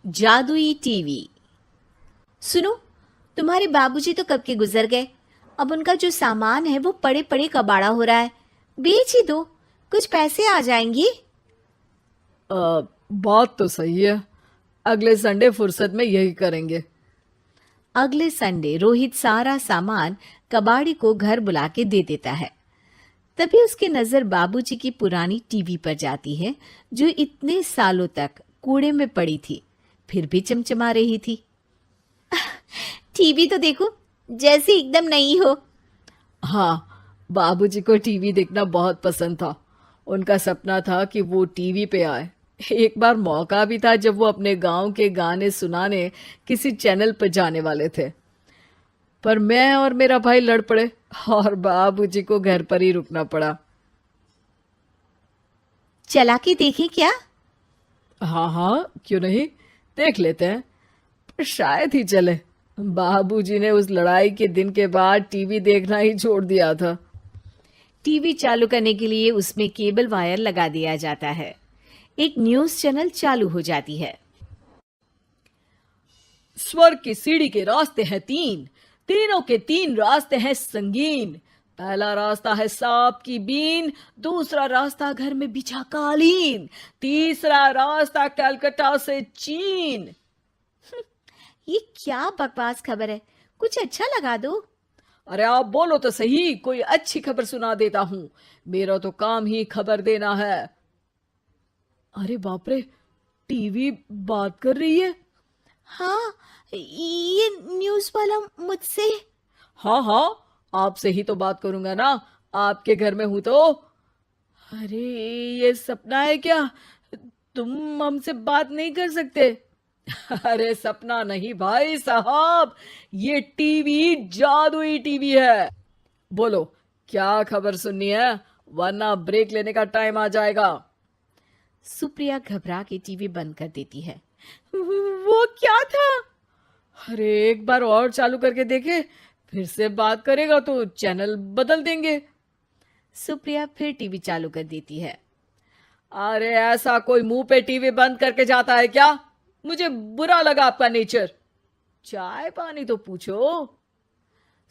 जादुई टीवी। सुनो, तुम्हारे बाबूजी तो कब के गुजर गए। अब उनका जो सामान है वो पड़े पड़े कबाड़ा हो रहा है। बेच ही दो, कुछ पैसे आ जाएंगी। बात तो सही है। अगले संडे फुर्सत में यही करेंगे। अगले संडे रोहित सारा सामान कबाड़ी को घर बुला के दे देता है। तभी उसकी नजर बाबूजी की पुरानी टीवी पर जाती है, जो इतने सालों तक कूड़े में पड़ी थी, फिर भी चमचमा रही थी। टीवी तो देखो, जैसे एकदम नई हो। हाँ, बाबूजी को टीवी देखना बहुत पसंद था। उनका सपना था कि वो टीवी पे आए। एक बार मौका भी था जब वो अपने गांव के गाने सुनाने किसी चैनल पर जाने वाले थे, पर मैं और मेरा भाई लड़ पड़े और बाबूजी को घर पर ही रुकना पड़ा। चला के देखें क्या? हाँ हाँ, क्यों नहीं, देख लेते हैं। पर शायद ही चले। बाबूजी ने उस लड़ाई के दिन के बाद टीवी देखना ही छोड़ दिया था। टीवी चालू करने के लिए उसमें केबल वायर लगा दिया जाता है। एक न्यूज चैनल चालू हो जाती है। स्वर्ग की सीढ़ी के रास्ते हैं तीन, तीनों के तीन रास्ते हैं संगीन। पहला रास्ता है सांप की बीन, दूसरा रास्ता घर में बिछा कालीन, तीसरा रास्ता कलकत्ता से चीन। ये क्या बकवास खबर है, कुछ अच्छा लगा दो। अरे आप बोलो तो सही, कोई अच्छी खबर सुना देता हूं। मेरा तो काम ही खबर देना है। अरे बाप रे, टीवी बात कर रही है। हाँ, ये न्यूज वाला मुझसे। हाँ हाँ, आपसे ही तो बात करूंगा ना, आपके घर में हूं तो। अरे, ये सपना है क्या? तुम हमसे बात नहीं कर सकते? अरे सपना नहीं भाई साहब, ये टीवी जादुई टीवी है। बोलो, क्या खबर सुननी है, वरना ब्रेक लेने का टाइम आ जाएगा। सुप्रिया घबरा के टीवी बंद कर देती है। वो क्या था? अरे एक बार और चालू करके देखे, फिर से बात करेगा तो चैनल बदल देंगे। सुप्रिया फिर टीवी चालू कर देती है। अरे ऐसा कोई मुंह पे टीवी बंद करके जाता है क्या? मुझे बुरा लगा आपका नेचर। चाय पानी तो पूछो।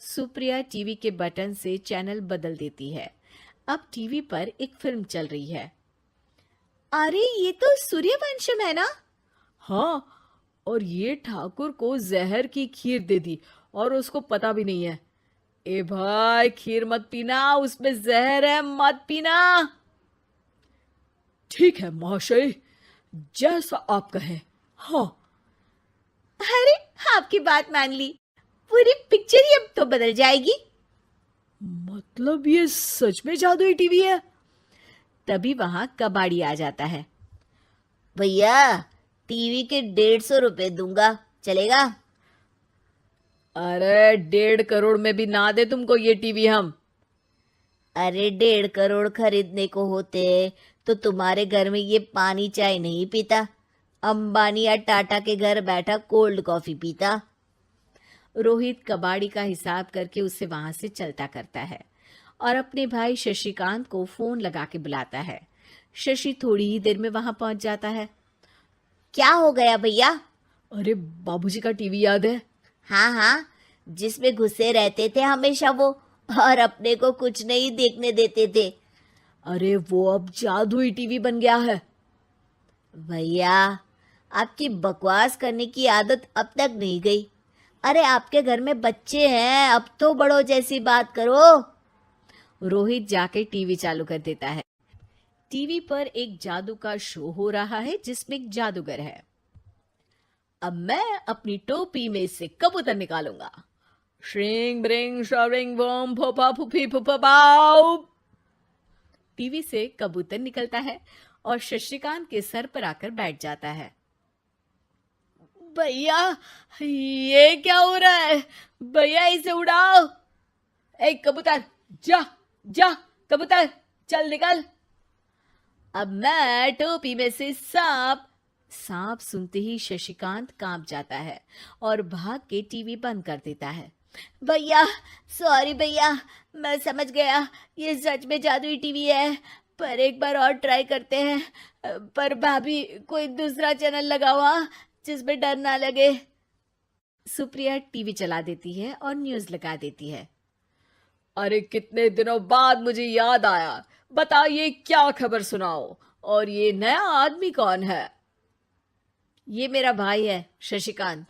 सुप्रिया टीवी के बटन से चैनल बदल देती है। अब टीवी पर एक फिल्म चल रही है। अरे ये तो सूर्यवंशम है ना? हाँ, और ये ठाकुर को जहर की खीर दे दी और उसको पता भी नहीं है। ए भाई, खीर मत पीना, उसमें जहर है, मत पीना। ठीक है महाशय, जैसा आप कहें। हाँ। अरे, आपकी बात मान ली, पूरी पिक्चर ही अब तो बदल जाएगी। मतलब ये सच में जादुई टीवी है? तभी वहां कबाड़ी आ जाता है। भैया, टीवी के 150 रुपए दूंगा, चलेगा? अरे 1.5 करोड़ में भी ना दे तुमको ये टीवी हम। अरे 1.5 करोड़ खरीदने को होते तो तुम्हारे घर में ये पानी चाय नहीं पीता, अंबानी या टाटा के घर बैठा कोल्ड कॉफी पीता। रोहित कबाड़ी का हिसाब करके उसे वहां से चलता करता है और अपने भाई शशिकांत को फोन लगा के बुलाता है। शशि थोड़ी ही देर में वहां पहुंच जाता है। क्या हो गया भैया? अरे बाबूजी का टीवी याद है? हाँ हाँ, जिसमें घुसे रहते थे हमेशा वो, और अपने को कुछ नहीं देखने देते थे। अरे वो अब जादुई टीवी बन गया है। भैया, आपकी बकवास करने की आदत अब तक नहीं गई। अरे आपके घर में बच्चे हैं, अब तो बड़ों जैसी बात करो। रोहित जाके टीवी चालू कर देता है। टीवी पर एक जादू का शो हो रहा है जिसमें एक जादूगर है। अब मैं अपनी टोपी में से कबूतर निकालूंगा। श्रिंग ब्रिंग शरिंग बम फोपा फुफी फुफा बाउ। टीवी से कबूतर निकलता है और शशिकांत के सर पर आकर बैठ जाता है। भैया, ये क्या हो रहा है? भैया इसे उड़ाओ। ए कबूतर, जा जा, कबूतर चल निकल। अब मैं टोपी में से सांप। सांप सुनते ही शशिकांत कांप जाता है और भाग के टीवी बंद कर देता है। भैया, सॉरी भैया, मैं समझ गया ये सच में जादुई टीवी है, पर एक बार और ट्राई करते हैं। पर भाभी, कोई दूसरा चैनल लगाओ। हाँ, जिसमें डर ना लगे। सुप्रिया टीवी चला देती है और न्यूज लगा देती है। अरे कितने दिनों बाद मुझे याद आया, बताइए क्या खबर सुनाओ। और ये नया आदमी कौन है? ये मेरा भाई है शशिकांत।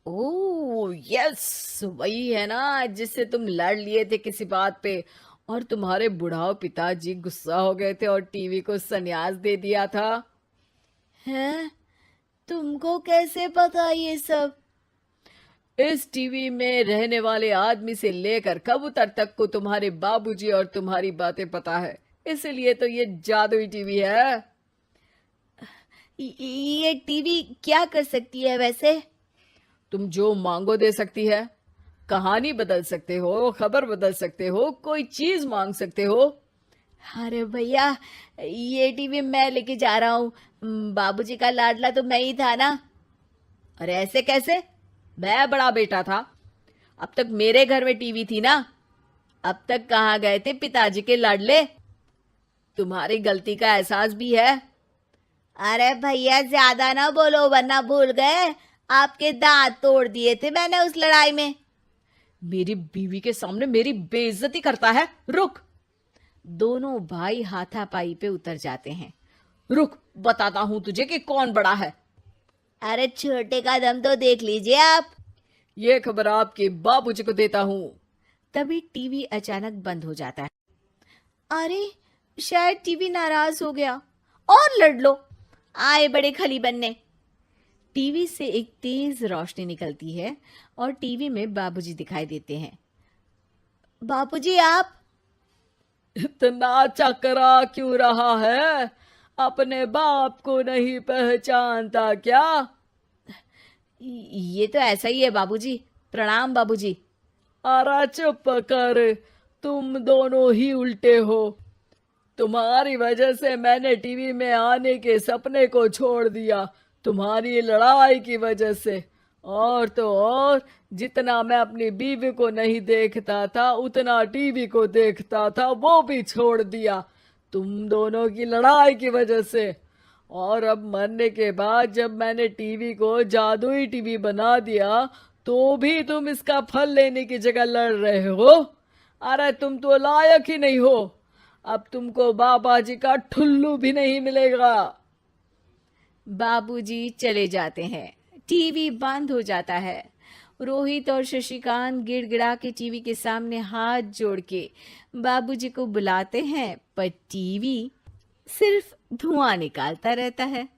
ओह यस, वही है ना जिससे तुम लड़ लिए थे किसी बात पे, और तुम्हारे बुढ़ाओ पिताजी गुस्सा हो गए थे और टीवी को संन्यास दे दिया था। हैं? तुमको कैसे पता ये सब? इस टीवी में रहने वाले आदमी से लेकर कबूतर तक को तुम्हारे बाबूजी और तुम्हारी बातें पता है, इसलिए तो ये जादुई टीवी है। ये टीवी क्या कर सकती है वैसे? तुम जो मांगो दे सकती है। कहानी बदल सकते हो, खबर बदल सकते हो, कोई चीज मांग सकते हो। अरे भैया, ये टीवी मैं लेके जा रहा हूँ। बाबूजी का लाडला तो मैं ही था ना। अरे ऐसे कैसे? मैं बड़ा बेटा था, अब तक मेरे घर में टीवी थी ना। अब तक कहाँ गए थे पिताजी के लाडले? तुम्हारी गलती का एहसास भी है। अरे भैया, ज्यादा ना बोलो वरना भूल गए आपके दांत तोड़ दिए थे मैंने उस लड़ाई में। मेरी बीवी के सामने मेरी बेइज्जती करता है। रुक। दोनों भाई हाथापाई पे उतर जाते हैं। रुक, बताता हूं तुझे कि कौन बड़ा है। अरे छोटे का दम तो देख लीजिए आप। ये खबर आपके बाबूजी को देता हूं। तभी टीवी अचानक बंद हो जाता है। अरे शायद टीवी नाराज हो गया। और लड़ लो, आए बड़े खली बनने। टीवी से एक तेज रोशनी निकलती है और टीवी में बाबूजी दिखाई देते हैं। बापूजी आप? इतना चकरा क्यों रहा है? अपने बाप को नहीं पहचानता क्या? ये तो ऐसा ही है बाबूजी। प्रणाम बाबूजी। अरे चुप कर, तुम दोनों ही उल्टे हो। तुम्हारी वजह से मैंने टीवी में आने के सपने को छोड़ दिया, तुम्हारी लड़ाई की वजह से। और तो और, जितना मैं अपनी बीवी को नहीं देखता था उतना टीवी को देखता था, वो भी छोड़ दिया तुम दोनों की लड़ाई की वजह से। और अब मरने के बाद जब मैंने टीवी को जादुई टीवी बना दिया तो भी तुम इसका फल लेने की जगह लड़ रहे हो। अरे तुम तो लायक ही नहीं हो। अब तुमको बाबा जी का ठुल्लू भी नहीं मिलेगा। बाबूजी चले जाते हैं। टीवी बंद हो जाता है। रोहित और शशिकांत गिड़गिड़ा के टीवी के सामने हाथ जोड़ के बाबूजी को बुलाते हैं, पर टीवी सिर्फ धुआं निकालता रहता है।